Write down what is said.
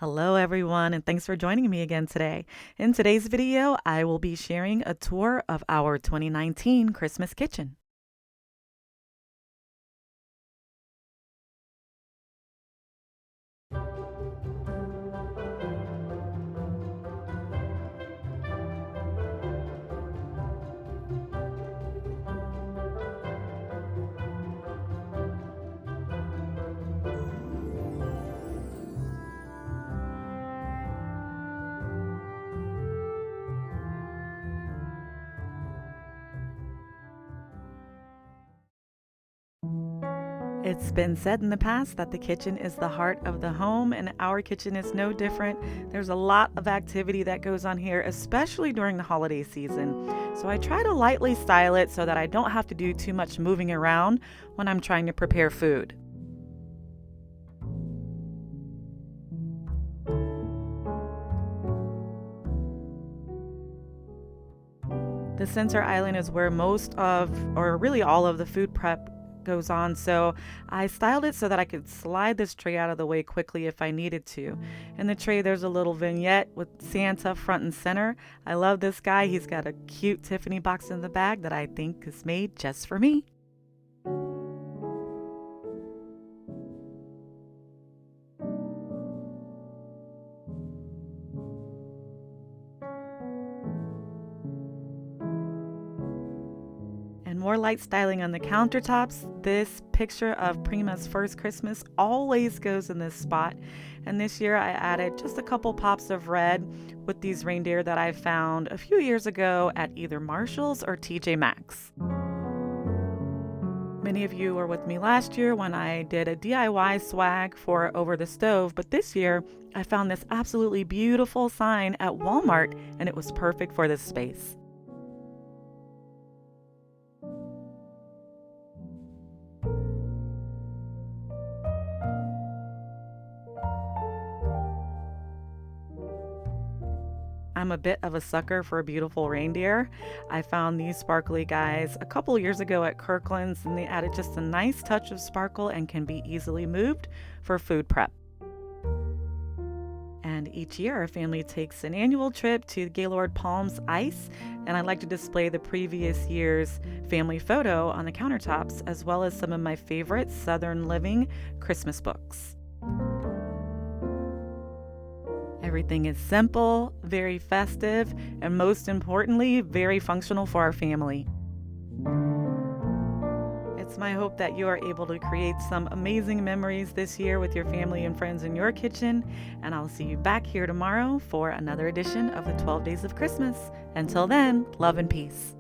Hello everyone, and thanks for joining me again today. In today's video, I will be sharing a tour of our 2019 Christmas kitchen. It's been said in the past that the kitchen is the heart of the home, and our kitchen is no different. There's a lot of activity that goes on here, especially during the holiday season. So I try to lightly style it so that I don't have to do too much moving around when I'm trying to prepare food. The center island is where most of, or really all of, the food prep goes on, so I styled it so that I could slide this tray out of the way quickly if I needed to. In the tray, there's a little vignette with Santa front and center. I love this guy. He's got a cute Tiffany box in the bag that I think is made just for me. And more light styling on the countertops. This picture of Prima's first Christmas always goes in this spot. And this year I added just a couple pops of red with these reindeer that I found a few years ago at either Marshall's or TJMaxx. Many of you were with me last year when I did a DIY swag for Over the Stove, but this year I found this absolutely beautiful sign at Walmart and it was perfect for this space. I'm a bit of a sucker for a beautiful reindeer. I found these sparkly guys a couple years ago at Kirkland's, and they added just a nice touch of sparkle and can be easily moved for food prep. And each year our family takes an annual trip to Gaylord Palms Ice, and I like to display the previous year's family photo on the countertops, as well as some of my favorite Southern Living Christmas books. Everything is simple, very festive, and most importantly, very functional for our family. It's my hope that you are able to create some amazing memories this year with your family and friends in your kitchen, and I'll see you back here tomorrow for another edition of the 12 Days of Christmas. Until then, love and peace.